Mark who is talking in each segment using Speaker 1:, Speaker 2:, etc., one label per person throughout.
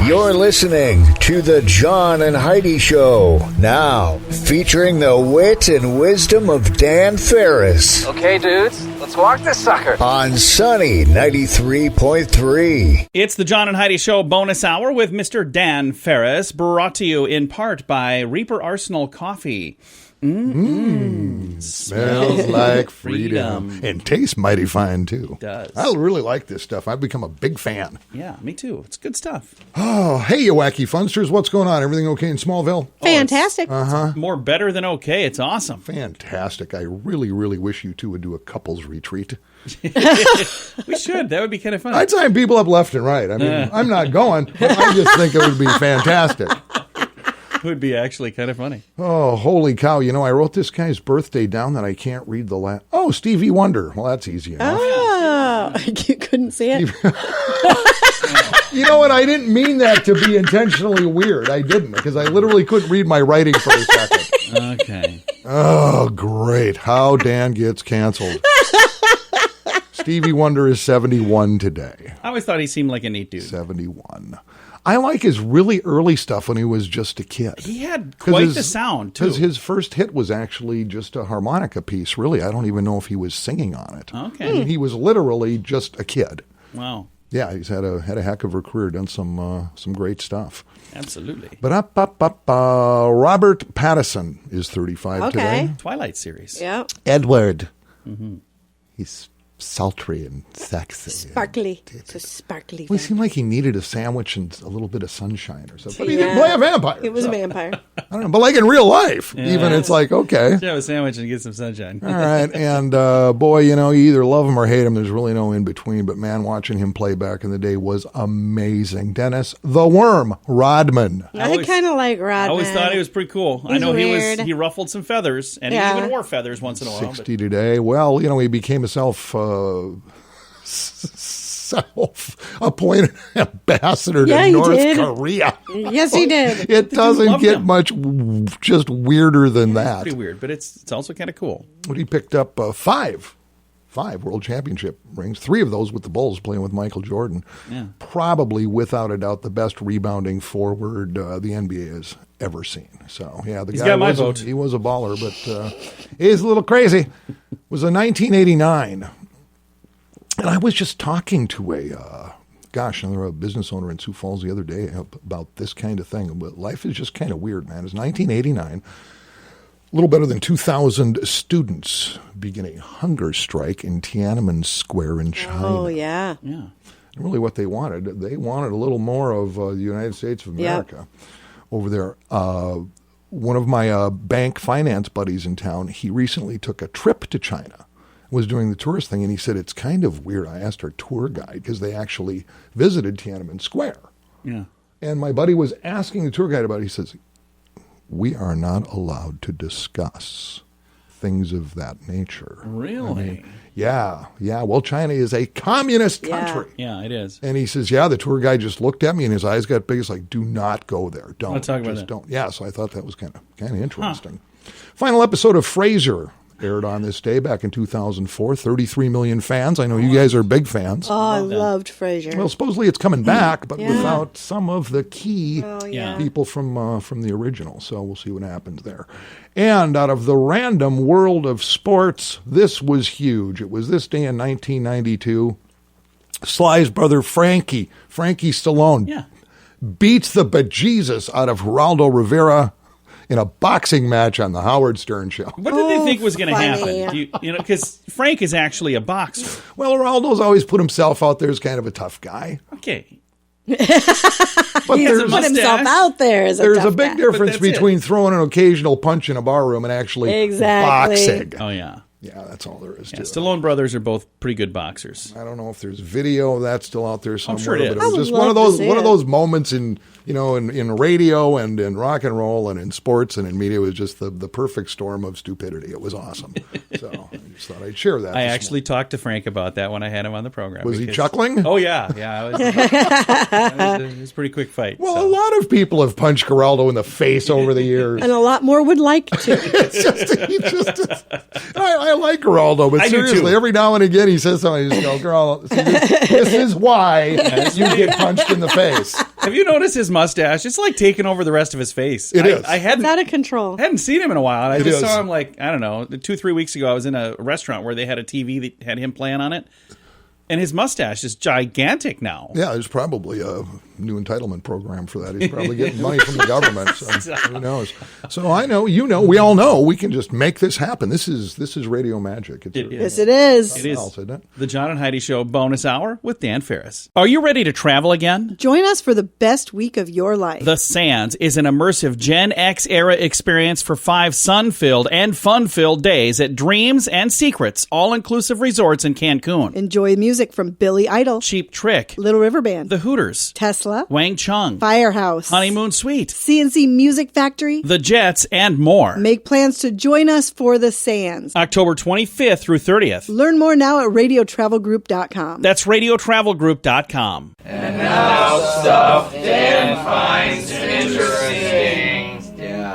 Speaker 1: You're listening to the John and Heidi Show, now featuring the wit and wisdom of Dan Farris.
Speaker 2: Okay, dudes, let's walk this sucker.
Speaker 1: On Sunny 93.3.
Speaker 3: It's the John and Heidi Show bonus hour with Mr. Dan Farris, brought to you in part by Reaper Arsenal Coffee.
Speaker 4: Smells like freedom. And tastes mighty fine, too.
Speaker 3: It does.
Speaker 4: I really like this stuff. I've become a big fan.
Speaker 3: Yeah, me too. It's good stuff.
Speaker 4: Oh, hey, you wacky funsters. What's going on? Everything okay in Smallville?
Speaker 5: Fantastic.
Speaker 3: More better than okay. It's awesome.
Speaker 4: Fantastic. I really, really wish you two would do a couples retreat.
Speaker 3: We should. That would be kind of fun.
Speaker 4: I'd sign people up left and right. I mean, I'm not going, but I just think it would be fantastic.
Speaker 3: It would be actually kind of funny.
Speaker 4: Oh, holy cow. You know, I wrote this guy's birthday down that I can't read the last. Oh, Stevie Wonder. Well, that's easy enough.
Speaker 5: Oh, you couldn't see it.
Speaker 4: You know what? I didn't mean that to be intentionally weird. I didn't, because I literally couldn't read my writing for a second.
Speaker 3: Okay.
Speaker 4: Oh, great. How Dan gets canceled. Stevie Wonder is 71 today.
Speaker 3: I always thought he seemed like a neat dude.
Speaker 4: 71. I like his really early stuff when he was just a kid.
Speaker 3: He had quite the sound, too.
Speaker 4: Because his first hit was actually just a harmonica piece, really. I don't even know if he was singing on it.
Speaker 3: Okay.
Speaker 4: I mean, he was literally just a kid.
Speaker 3: Wow.
Speaker 4: Yeah, he's had a heck of a career, done some great stuff.
Speaker 3: Absolutely.
Speaker 4: But Robert Pattinson is 35 today.
Speaker 3: Twilight series.
Speaker 5: Yeah.
Speaker 4: Edward. He's sultry and sexy.
Speaker 5: Sparkly. It's a sparkly.
Speaker 4: Well, he seemed like he needed a sandwich and a little bit of sunshine or something. But he didn't play a vampire.
Speaker 5: He was a vampire.
Speaker 4: I don't know, but like in real life, even it's like, okay.
Speaker 3: Have a sandwich and get some sunshine.
Speaker 4: All right. And boy, you know, you either love him or hate him. There's really no in between. But man, watching him play back in the day was amazing. Dennis the Worm Rodman.
Speaker 5: I kind of like Rodman.
Speaker 3: I always thought he was pretty cool. I know
Speaker 5: weird.
Speaker 3: he ruffled some feathers, and he even wore feathers once in a while.
Speaker 4: 60 today. Well, you know, he became a self-appointed ambassador to North Korea.
Speaker 5: Yes, he did.
Speaker 4: It doesn't get much just weirder than that.
Speaker 3: It's pretty weird, but it's also kind of cool.
Speaker 4: But he picked up five world championship rings, 3 of those with the Bulls playing with Michael Jordan. Yeah. Probably, without a doubt, the best rebounding forward the NBA has ever seen. So, yeah,
Speaker 3: He's got my vote.
Speaker 4: He was a baller, but he's a little crazy. It was a 1989. And I was just talking to a business owner in Sioux Falls the other day about this kind of thing. But life is just kind of weird, man. It's 1989. A little better than 2,000 students begin a hunger strike in Tiananmen Square in China.
Speaker 5: Oh, yeah.
Speaker 4: And really what they wanted a little more of the United States of America over there. One of my bank finance buddies in town, he recently took a trip to China. Was doing the tourist thing, and he said, it's kind of weird. I asked our tour guide, because they actually visited Tiananmen Square. Yeah. And my buddy was asking the tour guide about it. He says, we are not allowed to discuss things of that nature.
Speaker 3: Really?
Speaker 4: I mean, yeah. Well, China is a communist country.
Speaker 3: Yeah, it is.
Speaker 4: And he says, the tour guide just looked at me, and his eyes got big. It's like, do not go there. Don't.
Speaker 3: I'll talk about that.
Speaker 4: Don't. Yeah, so I thought that was kind of interesting. Final episode of Frasier aired on this day back in 2004. 33 million fans. I know you guys are big fans.
Speaker 5: Oh, I loved Frasier.
Speaker 4: Well, supposedly it's coming back, but without some of the key people from the original. So we'll see what happens there. And out of the random world of sports, this was huge. It was this day in 1992. Sly's brother Frankie Stallone, beats the bejesus out of Geraldo Rivera in a boxing match on the Howard Stern Show.
Speaker 3: What did they think was going to happen? You know, because Frank is actually a boxer.
Speaker 4: Well, Geraldo's always put himself out there as kind of a tough guy.
Speaker 3: Okay.
Speaker 5: But he doesn't put himself out there as a tough guy.
Speaker 4: There's a big difference between throwing an occasional punch in a bar room and actually boxing.
Speaker 3: Oh, yeah.
Speaker 4: Yeah, that's all there is to it.
Speaker 3: Stallone brothers are both pretty good boxers.
Speaker 4: I don't know if there's video of that still out there somewhere.
Speaker 3: I'm sure it is.
Speaker 4: But it was just one of those moments in radio and in rock and roll and in sports and in media. It was just the perfect storm of stupidity. It was awesome. So I just thought I'd share that.
Speaker 3: I actually talked to Frank about that when I had him on the program.
Speaker 4: Was he chuckling?
Speaker 3: Oh, yeah. It was a pretty quick fight.
Speaker 4: Well, a lot of people have punched Geraldo in the face over the years.
Speaker 5: And a lot more would like to.
Speaker 4: I like Geraldo, but seriously, every now and again he says something. I just go, Geraldo, this is why you get punched in the face.
Speaker 3: Have you noticed his mustache? It's like taking over the rest of his face.
Speaker 4: It is.
Speaker 3: It's
Speaker 5: out of control.
Speaker 3: hadn't seen him in a while. And I just
Speaker 4: is.
Speaker 3: saw him like, I don't know, 2-3 weeks ago. I was in a restaurant where they had a TV that had him playing on it. And his mustache is gigantic now.
Speaker 4: Yeah, there's probably a new entitlement program for that. He's probably getting money from the government. So who knows? So I know, we all know we can just make this happen. This is radio magic.
Speaker 5: Yes, it is.
Speaker 3: It is.
Speaker 4: Else, isn't it?
Speaker 3: The John and Heidi Show bonus hour with Dan Farris. Are you ready to travel again?
Speaker 5: Join us for the best week of your life.
Speaker 3: The Sands is an immersive Gen X era experience for 5 sun-filled and fun-filled days at Dreams and Secrets all-inclusive resorts in Cancun.
Speaker 5: Enjoy music from Billy Idol,
Speaker 3: Cheap Trick,
Speaker 5: Little River Band,
Speaker 3: The Hooters,
Speaker 5: Tesla,
Speaker 3: Wang Chung,
Speaker 5: Firehouse,
Speaker 3: Honeymoon Suite,
Speaker 5: CNC Music Factory,
Speaker 3: The Jets, and more.
Speaker 5: Make plans to join us for the Sands.
Speaker 3: October 25th through 30th.
Speaker 5: Learn more now at radiotravelgroup.com.
Speaker 3: That's radiotravelgroup.com.
Speaker 2: And now stuff Dan finds interesting.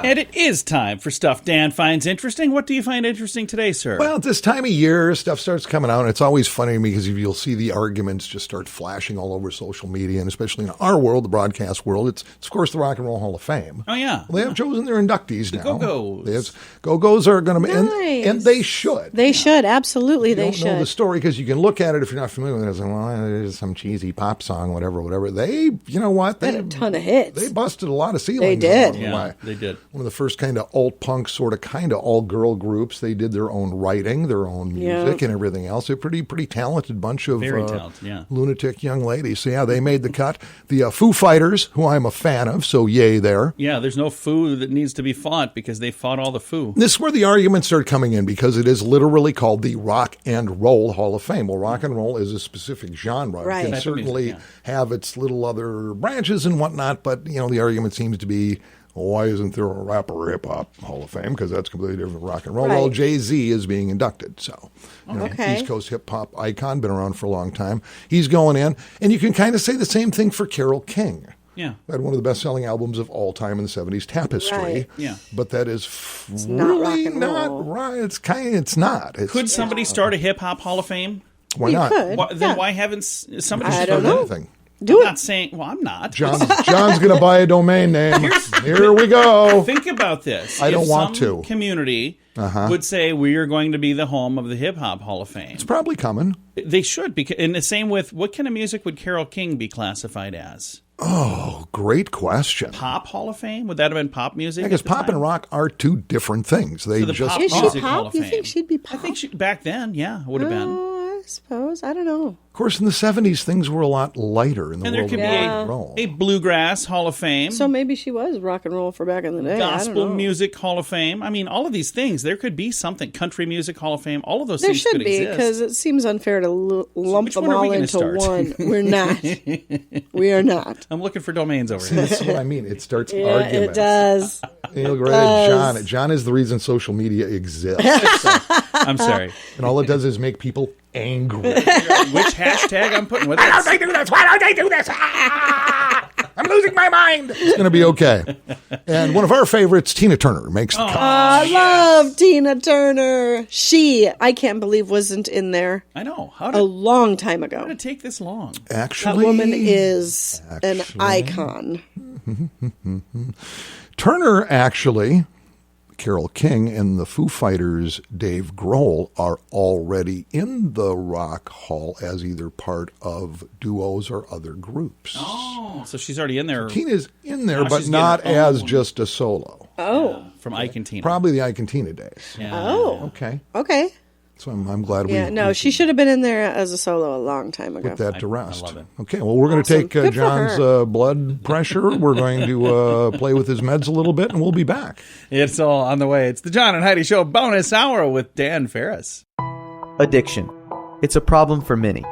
Speaker 3: And it is time for Stuff Dan Finds Interesting. What do you find interesting today, sir?
Speaker 4: Well, at this time of year, stuff starts coming out, and it's always funny to me because you'll see the arguments just start flashing all over social media, and especially in our world, the broadcast world. It's of course, the Rock and Roll Hall of Fame.
Speaker 3: Oh, yeah.
Speaker 4: Well, they have chosen their inductees now.
Speaker 3: Go-Go's.
Speaker 4: Go-Go's are going to be,
Speaker 5: Nice.
Speaker 4: and they should.
Speaker 5: They should, absolutely,
Speaker 4: You
Speaker 5: they
Speaker 4: don't know the
Speaker 5: should.
Speaker 4: story because you can look at it if you're not familiar with it. It's like, well, there's some cheesy pop song, whatever. They, you know what?
Speaker 5: They had a ton of hits.
Speaker 4: They busted a lot of ceilings.
Speaker 5: They did.
Speaker 4: along the
Speaker 3: Yeah,
Speaker 4: way.
Speaker 3: they did.
Speaker 4: One of the first kind of alt-punk, kind of all-girl groups. They did their own writing, their own music, and everything else. They're pretty talented bunch of
Speaker 3: Very talented, yeah.
Speaker 4: lunatic young ladies. So, yeah, they made the cut. The Foo Fighters, who I'm a fan of, so yay there.
Speaker 3: Yeah, there's no foo that needs to be fought because they fought all the foo.
Speaker 4: This is where the arguments start coming in because it is literally called the Rock and Roll Hall of Fame. Well, rock and roll is a specific genre.
Speaker 5: Right.
Speaker 4: It can
Speaker 3: Type of
Speaker 4: certainly
Speaker 3: music,
Speaker 4: have its little other branches and whatnot, but, the argument seems to be, why isn't there a rapper hip-hop Hall of Fame? Because that's completely different from rock and roll.
Speaker 5: Right.
Speaker 4: Well, Jay-Z is being inducted, so
Speaker 5: Okay.
Speaker 4: East Coast hip-hop icon, been around for a long time. He's going in, and you can kind of say the same thing for Carole King.
Speaker 3: Yeah.
Speaker 4: Had one of the best-selling albums of all time in the 70s, Tapestry.
Speaker 5: Right.
Speaker 3: Yeah.
Speaker 4: But that is
Speaker 5: not rock
Speaker 4: really
Speaker 5: and
Speaker 4: not
Speaker 5: roll.
Speaker 4: right. It's not.
Speaker 3: Could somebody start a hip-hop Hall of Fame?
Speaker 4: Why
Speaker 5: You
Speaker 4: not?
Speaker 5: could.
Speaker 3: Then
Speaker 5: Yeah.
Speaker 3: why haven't somebody
Speaker 5: I
Speaker 3: just
Speaker 5: don't
Speaker 3: started?
Speaker 5: know.
Speaker 4: Anything.
Speaker 5: Do
Speaker 3: I'm
Speaker 5: it.
Speaker 3: not saying, well, I'm not.
Speaker 4: John's going to buy a domain name. Here we go.
Speaker 3: Think about this.
Speaker 4: I don't
Speaker 3: If
Speaker 4: want
Speaker 3: some
Speaker 4: to.
Speaker 3: community would say we are going to be the home of the Hip Hop Hall of Fame.
Speaker 4: It's probably coming.
Speaker 3: They should, because in the same with what kind of music would Carole King be classified as?
Speaker 4: Oh, great question.
Speaker 3: Pop Hall of Fame? Would that have been pop music?
Speaker 4: I guess
Speaker 3: at the
Speaker 4: pop
Speaker 3: time?
Speaker 4: and rock are two different things. They
Speaker 3: So the
Speaker 4: just
Speaker 3: pop
Speaker 5: Is she
Speaker 3: music
Speaker 5: pop?
Speaker 3: Hall of
Speaker 5: You
Speaker 3: Fame.
Speaker 5: think she'd be pop?
Speaker 3: I think back then, yeah, would have been.
Speaker 5: Oh, I suppose. I don't know.
Speaker 4: Of course, in the 70s, things were a lot lighter in the
Speaker 3: And there
Speaker 4: world
Speaker 3: could
Speaker 4: of
Speaker 3: be
Speaker 4: rock and roll.
Speaker 3: a bluegrass Hall of Fame.
Speaker 5: So maybe she was rock and roll for back in the day. I
Speaker 3: Gospel
Speaker 5: don't know.
Speaker 3: Music Hall of Fame. I mean, all of these things. There could be something. Country Music Hall of Fame. All of those
Speaker 5: There
Speaker 3: things
Speaker 5: should
Speaker 3: could
Speaker 5: be,
Speaker 3: exist.
Speaker 5: because it seems unfair to lump
Speaker 3: which
Speaker 5: them
Speaker 3: one are we
Speaker 5: all
Speaker 3: gonna
Speaker 5: into
Speaker 3: start?
Speaker 5: one. We're not. We are not.
Speaker 3: I'm looking for domains over here.
Speaker 4: That's what I mean. It starts
Speaker 5: Yeah,
Speaker 4: arguments.
Speaker 5: it does.
Speaker 4: You look right at John. John is the reason social media exists.
Speaker 3: I'm sorry.
Speaker 4: And all it does is make people angry.
Speaker 3: Which hashtag I'm putting with
Speaker 4: Why
Speaker 3: it?
Speaker 4: don't they do this? Why don't they do this? I'm losing my mind. It's going to be okay. And one of our favorites, Tina Turner, makes the cut.
Speaker 5: I love Tina Turner. I can't believe, wasn't in there
Speaker 3: I know. How
Speaker 5: a
Speaker 3: did
Speaker 5: long time ago.
Speaker 3: it take this long?
Speaker 5: That
Speaker 4: Actually,
Speaker 5: woman is an icon.
Speaker 4: Turner actually, Carole King and the Foo Fighters' Dave Grohl are already in the Rock Hall as either part of duos or other groups.
Speaker 3: Oh, so she's already in there.
Speaker 4: Tina's in there,
Speaker 3: Now
Speaker 4: but
Speaker 3: she's
Speaker 4: not
Speaker 3: getting
Speaker 4: as
Speaker 3: owned.
Speaker 4: just a solo.
Speaker 5: Oh,
Speaker 3: From Ike and Tina.
Speaker 4: Probably the Ike and Tina days.
Speaker 3: Yeah.
Speaker 5: oh,
Speaker 4: Okay.
Speaker 5: okay.
Speaker 4: So I'm glad we
Speaker 5: Yeah, no, she should have been in there as a solo a long time ago.
Speaker 4: put that to rest.
Speaker 3: love it.
Speaker 4: Okay, well, we're going to
Speaker 5: Awesome.
Speaker 4: take
Speaker 5: Good for
Speaker 4: John's
Speaker 5: her.
Speaker 4: blood pressure. We're going to play with his meds a little bit, and we'll be back.
Speaker 3: It's all on the way. It's the John and Heidi Show bonus hour with Dan Farris.
Speaker 6: Addiction. It's a problem for many,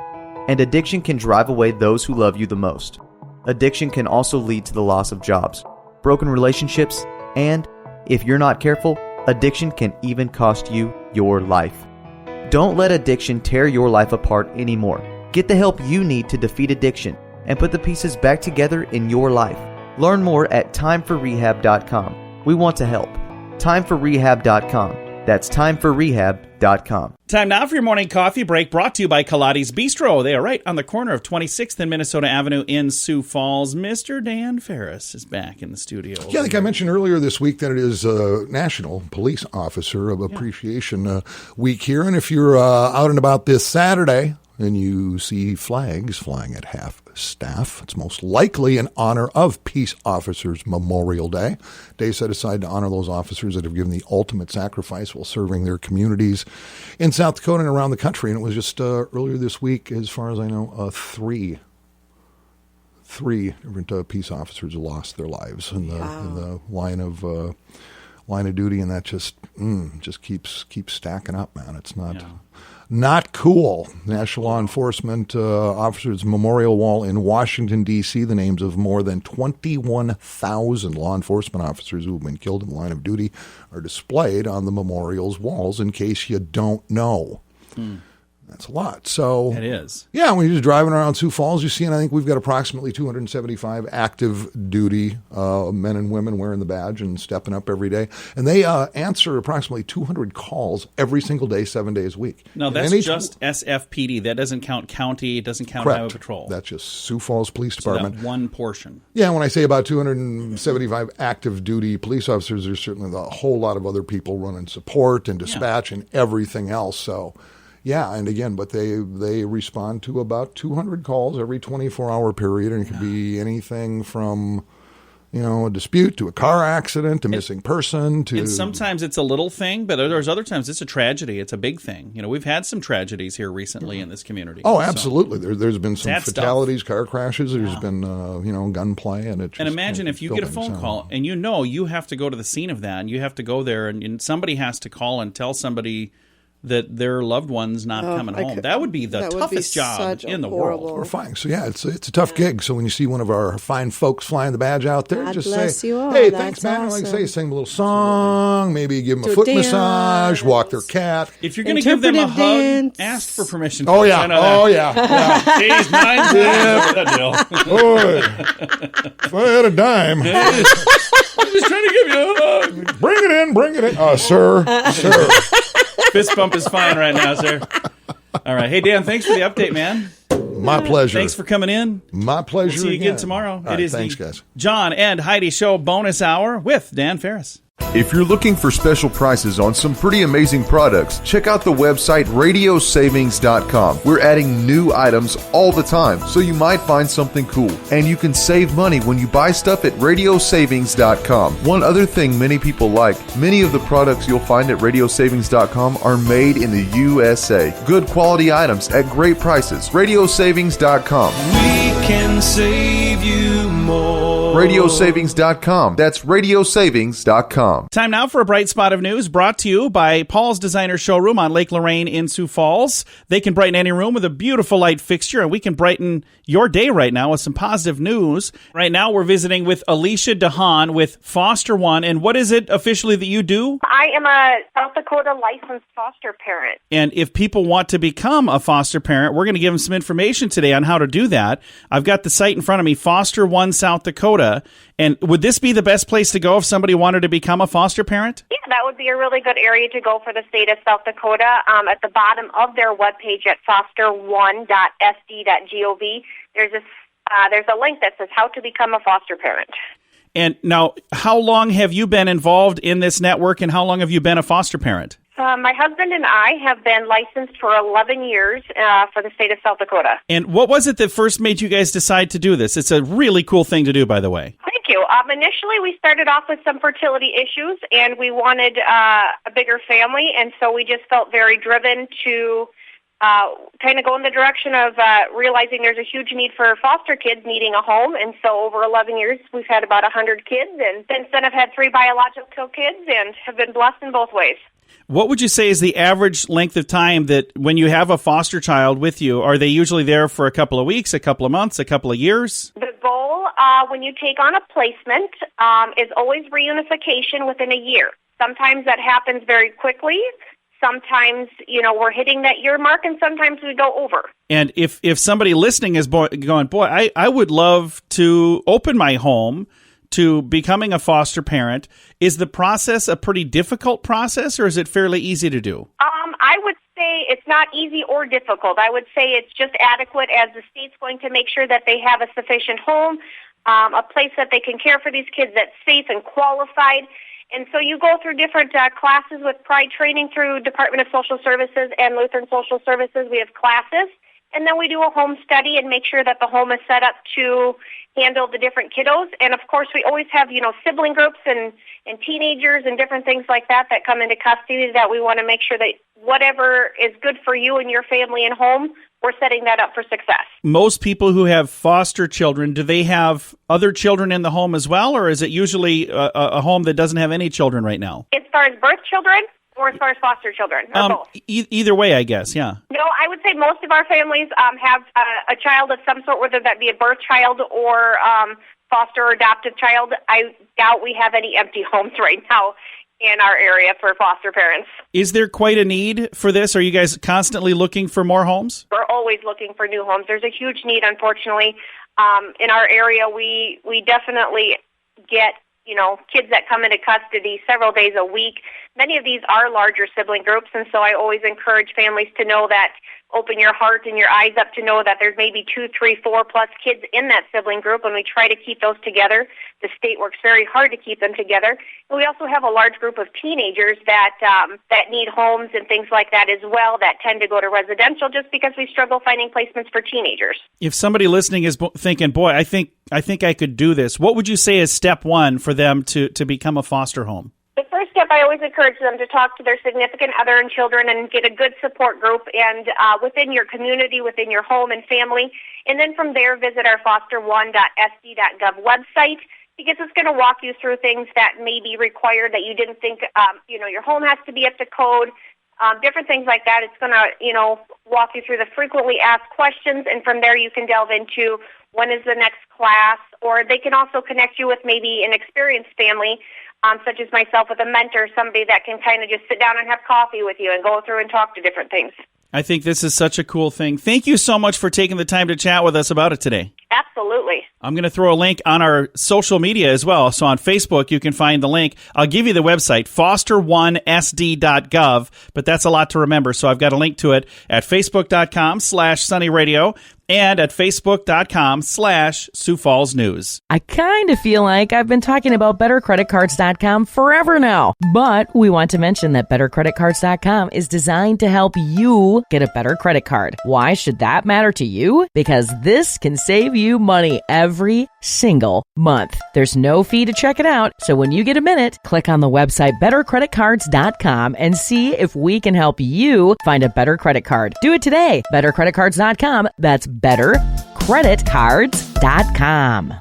Speaker 6: and addiction can drive away those who love you the most. Addiction can also lead to the loss of jobs, broken relationships, and, if you're not careful, addiction can even cost you your life. Don't let addiction tear your life apart anymore. Get the help you need to defeat addiction and put the pieces back together in your life. Learn more at timeforrehab.com. We want to help. timeforrehab.com. That's timeforrehab.com.
Speaker 3: Time now for your morning coffee break, brought to you by Kaladi's Bistro. They are right on the corner of 26th and Minnesota Avenue in Sioux Falls. Mr. Dan Farris is back in the studio.
Speaker 4: Yeah, I think I mentioned earlier this week that it is National Police Officer of Appreciation Week here. And if you're out and about this Saturday and you see flags flying at half staff, it's most likely in honor of Peace Officers Memorial Day. Day set aside to honor those officers that have given the ultimate sacrifice while serving their communities in South Dakota and around the country. And it was just earlier this week, as far as I know, three different peace officers lost their lives in the line of duty, and that just keeps stacking up, man. It's not cool. National Law Enforcement Officers Memorial Wall in Washington, D.C. The names of more than 21,000 law enforcement officers who have been killed in the line of duty are displayed on the memorial's walls, in case you don't know. That's a lot. So
Speaker 3: it is.
Speaker 4: Yeah, when you're just driving around Sioux Falls, you see, and I think we've got approximately 275 active duty men and women wearing the badge and stepping up every day. And they answer approximately 200 calls every single day, 7 days a week.
Speaker 3: No, that's just SFPD. That doesn't count county. It doesn't count Highway Patrol.
Speaker 4: That's just Sioux Falls Police Department.
Speaker 3: So that one portion.
Speaker 4: Yeah, when I say about 275 active duty police officers, there's certainly a whole lot of other people running support and dispatch and everything else. So yeah, and again, but they respond to about 200 calls every 24-hour period, and it could be anything from, a dispute to a car accident to missing person to.
Speaker 3: And sometimes it's a little thing, but there's other times it's a tragedy. It's a big thing. We've had some tragedies here recently in this community.
Speaker 4: Oh, absolutely.
Speaker 3: So,
Speaker 4: there's been some fatalities, car crashes. There's been gunplay, and it.
Speaker 3: And imagine if you get a phone call and you have to go to the scene of that, and you have to go there, and somebody has to call and tell somebody that their loved one's not coming home. That would be the toughest job in the world.
Speaker 4: We're fine. So yeah, it's a tough gig. So when you see one of our fine folks flying the badge out there,
Speaker 5: God
Speaker 4: just
Speaker 5: bless
Speaker 4: say,
Speaker 5: you all.
Speaker 4: "Hey,
Speaker 5: That's
Speaker 4: thanks, man."
Speaker 5: awesome.
Speaker 4: Like say, sing a little song, maybe give them a foot massage, walk their cat.
Speaker 3: If you're going to give them a hug,
Speaker 5: dance.
Speaker 3: ask for permission.
Speaker 4: Oh yeah, yeah.
Speaker 3: Jeez, mine's that deal.
Speaker 4: Boy, if I had a dime,
Speaker 3: I'm just trying to give you a hug.
Speaker 4: Bring it in, sir.
Speaker 3: Fist bump is fine right now, sir. All right. Hey, Dan, thanks for the update, man.
Speaker 4: My pleasure.
Speaker 3: Thanks for coming in.
Speaker 4: My pleasure.
Speaker 3: We'll see you again tomorrow.
Speaker 4: All right, thanks, guys.
Speaker 3: John and Heidi Show bonus hour with Dan Farris.
Speaker 7: If you're looking for special prices on some pretty amazing products, check out the website radiosavings.com. We're adding new items all the time, so you might find something cool. And you can save money when you buy stuff at radiosavings.com. One other thing many people like, many of the products you'll find at radiosavings.com are made in the USA. Good quality items at great prices. Radiosavings.com.
Speaker 2: We can save you more.
Speaker 7: Radiosavings.com. That's radiosavings.com.
Speaker 3: Time now for a bright spot of news brought to you by Paul's Designer Showroom on Lake Lorraine in Sioux Falls. They can brighten any room with a beautiful light fixture, and we can brighten your day right now with some positive news. Right now we're visiting with Alicia DeHaan with Foster One. And what is it officially that you do?
Speaker 8: I am a South Dakota licensed foster parent.
Speaker 3: And if people want to become a foster parent, we're going to give them some information today on how to do that. I've got the site in front of me, Foster One South Dakota. And would this be the best place to go if somebody wanted to become a foster parent?
Speaker 8: Yeah, that would be a really good area to go for the state of South Dakota. At the bottom of their webpage at foster1.sd.gov, there's a link that says how to become a foster parent.
Speaker 3: And now, how long have you been involved in this network, and how long have you been a foster parent?
Speaker 8: My husband and I have been licensed for 11 years for the state of South Dakota.
Speaker 3: And what was it that first made you guys decide to do this? It's a really cool thing to do, by the way.
Speaker 8: Thank you. Initially, we started off with some fertility issues, and we wanted a bigger family, and so we just felt very driven to kind of go in the direction of realizing there's a huge need for foster kids needing a home. And so over 11 years, we've had about 100 kids, and since then I've had 3 biological kids and have been blessed in both ways.
Speaker 3: What would you say is the average length of time that when you have a foster child with you, are they usually there for a couple of weeks, a couple of months, a couple of years?
Speaker 8: The goal when you take on a placement is always reunification within a year. Sometimes that happens very quickly. Sometimes, we're hitting that year mark, and sometimes we go over.
Speaker 3: And if somebody listening is going, boy, I would love to open my home to becoming a foster parent. Is the process a pretty difficult process, or is it fairly easy to do?
Speaker 8: I would say it's not easy or difficult. I would say it's just adequate, as the state's going to make sure that they have a sufficient home, a place that they can care for these kids that's safe and qualified. And so you go through different classes with Pride Training through Department of Social Services and Lutheran Social Services. We have classes, and then we do a home study and make sure that the home is set up to handle the different kiddos. And, of course, we always have, sibling groups and teenagers and different things like that come into custody that we want to make sure that whatever is good for you and your family and home, we're setting that up for success.
Speaker 3: Most people who have foster children, do they have other children in the home as well, or is it usually a home that doesn't have any children right now?
Speaker 8: As far as birth children or as far as foster children? Or both?
Speaker 3: Either way, I guess, yeah.
Speaker 8: No, I would say most of our families have a child of some sort, whether that be a birth child or foster or adoptive child. I doubt we have any empty homes right now in our area for foster parents.
Speaker 3: Is there quite a need for this? Are you guys constantly looking for more homes?
Speaker 8: We're always looking for new homes. There's a huge need, unfortunately. In our area, we definitely get, kids that come into custody several days a week. Many of these are larger sibling groups, and so I always encourage families to know that, open your heart and your eyes up to know that there's maybe 2, 3, 4 plus kids in that sibling group, and we try to keep those together. The state works very hard to keep them together. And we also have a large group of teenagers that need homes and things like that as well, that tend to go to residential just because we struggle finding placements for teenagers.
Speaker 3: If somebody listening is thinking, boy, I think I could do this, what would you say is step one for them to become a foster home?
Speaker 8: The first step, I always encourage them to talk to their significant other and children and get a good support group and within your community, within your home and family. And then from there, visit our foster1.sd.gov website, because it's going to walk you through things that may be required that you didn't think, your home has to be up to code, different things like that. It's going to, walk you through the frequently asked questions, and from there you can delve into when is the next class, or they can also connect you with maybe an experienced family, such as myself, with a mentor, somebody that can kind of just sit down and have coffee with you and go through and talk to different things.
Speaker 3: I think this is such a cool thing. Thank you so much for taking the time to chat with us about it today.
Speaker 8: Absolutely.
Speaker 3: I'm going to throw a link on our social media as well. So on Facebook, you can find the link. I'll give you the website, foster1sd.gov, but that's a lot to remember. So I've got a link to it at facebook.com/sunnyradio and at facebook.com/Sioux Falls News.
Speaker 9: I kind of feel like I've been talking about bettercreditcards.com forever now, but we want to mention that bettercreditcards.com is designed to help you get a better credit card. Why should that matter to you? Because this can save you money every single month. There's no fee to check it out, so when you get a minute, click on the website bettercreditcards.com and see if we can help you find a better credit card. Do it today. Bettercreditcards.com. That's bettercreditcards.com.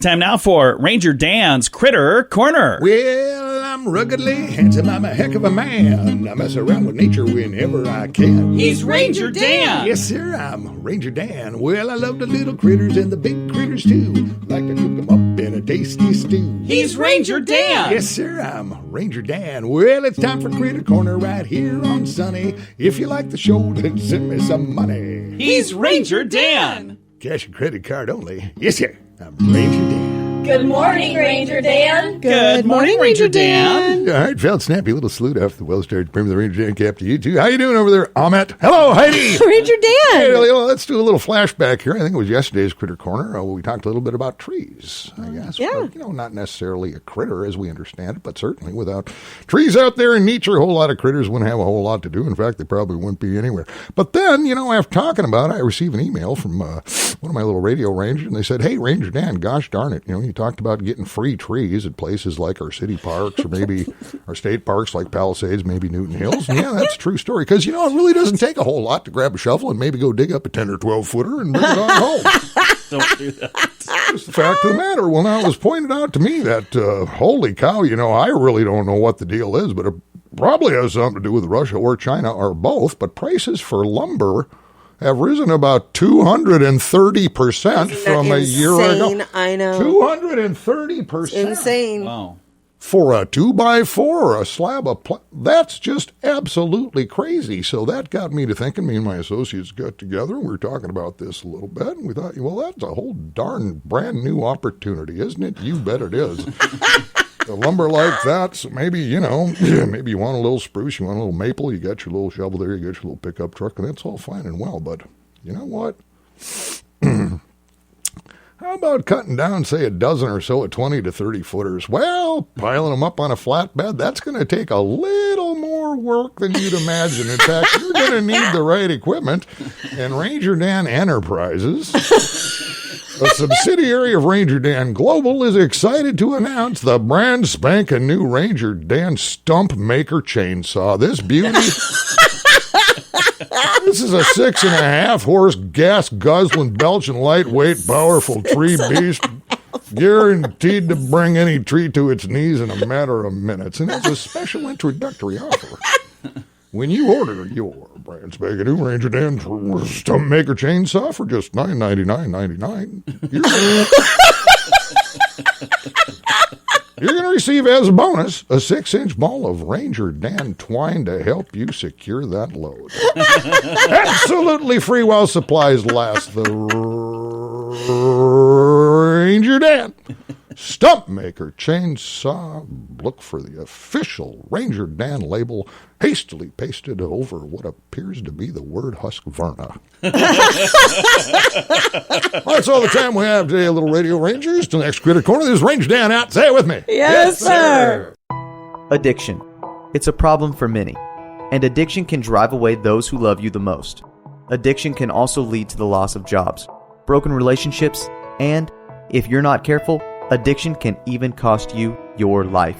Speaker 3: Time now for Ranger Dan's Critter Corner.
Speaker 4: Well, I'm ruggedly handsome. I'm a heck of a man. I mess around with nature whenever I can.
Speaker 3: He's Ranger Dan.
Speaker 4: Yes, sir, I'm Ranger Dan. Well, I love the little critters and the big critters, too. Like to cook them up in a tasty stew.
Speaker 3: He's Ranger Dan.
Speaker 4: Yes, sir, I'm Ranger Dan. Well, it's time for Critter Corner right here on Sunny. If you like the show, then send me some money.
Speaker 3: He's Ranger Dan.
Speaker 4: Cash and credit card only. Yes, sir, I'm Ranger Dan.
Speaker 10: Good morning, Ranger Dan.
Speaker 3: Good morning, Ranger Dan.
Speaker 4: All right, felt snappy little salute after the well-started Premier of the Ranger Dan cap to you, too. How you doing over there, Ahmet? Hello, Heidi.
Speaker 5: Ranger Dan.
Speaker 4: Hey, let's do a little flashback here. I think it was yesterday's Critter Corner. We talked a little bit about trees, I guess.
Speaker 5: Yeah.
Speaker 4: But, not necessarily a critter as we understand it, but certainly without trees out there in nature, a whole lot of critters wouldn't have a whole lot to do. In fact, they probably wouldn't be anywhere. But then, after talking about it, I received an email from one of my little radio rangers, and they said, hey, Ranger Dan, gosh darn it, you talked about getting free trees at places like our city parks or maybe our state parks like Palisades, maybe Newton Hills. And yeah, that's a true story. Because, it really doesn't take a whole lot to grab a shovel and maybe go dig up a 10 or 12 footer and bring it on home.
Speaker 3: Don't do that.
Speaker 4: That's the fact of the matter. Well, now it was pointed out to me that, holy cow, I really don't know what the deal is, but it probably has something to do with Russia or China or both. But prices for lumber have risen about 230% from a year ago.
Speaker 5: I know.
Speaker 4: 230%.
Speaker 5: Insane.
Speaker 3: Wow.
Speaker 4: for a 2x4 or a slab of that's just absolutely crazy. So that got me to thinking. Me and my associates got together and we were talking about this a little bit, and we thought, well, that's a whole darn brand new opportunity, isn't it? You bet it is. The lumber like that, so maybe, maybe you want a little spruce, you want a little maple, you got your little shovel there, you got your little pickup truck, and that's all fine and well, but you know what? How about cutting down, say, a dozen or so of 20 to 30 footers? Well, piling them up on a flatbed, that's going to take a little more work than you'd imagine. In fact, you're going to need the right equipment. And Ranger Dan Enterprises, a subsidiary of Ranger Dan Global, is excited to announce the brand spanking new Ranger Dan Stump Maker Chainsaw. This beauty... This is a 6.5 horse gas guzzling, belching, lightweight, powerful tree beast, guaranteed to bring any tree to its knees in a matter of minutes. And it's a special introductory offer. When you order your brand spanking new Ranger Dan Stump Maker Chainsaw for just $9.99.99, you're going to receive as a bonus a 6-inch ball of Ranger Dan twine to help you secure that load. Absolutely free while supplies last. The Ranger Dan Stump Maker Chainsaw. Look for the official Ranger Dan label hastily pasted over what appears to be the word Husqvarna. Well, that's all the time we have today, Little Radio Rangers. Till next Critter Corner, this is Ranger Dan out. Say it with me.
Speaker 5: Yes, sir.
Speaker 6: Addiction. It's a problem for many, and addiction can drive away those who love you the most. Addiction can also lead to the loss of jobs, broken relationships, and, if you're not careful, addiction can even cost you your life.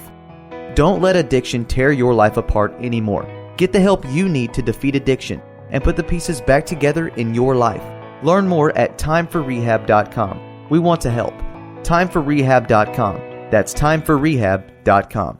Speaker 6: Don't let addiction tear your life apart anymore. Get the help you need to defeat addiction and put the pieces back together in your life. Learn more at timeforrehab.com. We want to help. Timeforrehab.com. That's timeforrehab.com.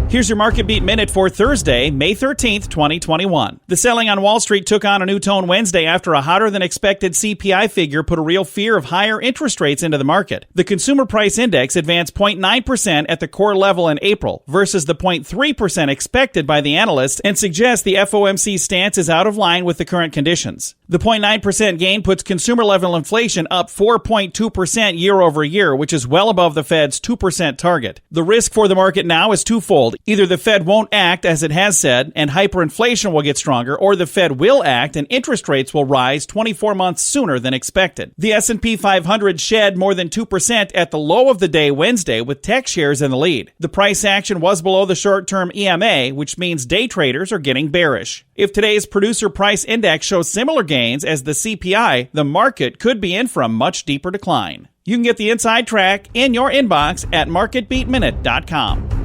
Speaker 3: Here's your Market Beat Minute for Thursday, May 13th, 2021. The selling on Wall Street took on a new tone Wednesday after a hotter-than-expected CPI figure put a real fear of higher interest rates into the market. The Consumer Price Index advanced 0.9% at the core level in April versus the 0.3% expected by the analysts, and suggests the FOMC stance is out of line with the current conditions. The 0.9% gain puts consumer-level inflation up 4.2% year over year, which is well above the Fed's 2% target. The risk for the market now is twofold. Either the Fed won't act as it has said, and hyperinflation will get stronger, or the Fed will act and interest rates will rise 24 months sooner than expected. The S&P 500 shed more than 2% at the low of the day Wednesday, with tech shares in the lead. The price action was below the short-term EMA, which means day traders are getting bearish. If today's Producer Price Index shows similar gains as the CPI, the market could be in for a much deeper decline. You can get the inside track in your inbox at marketbeatminute.com.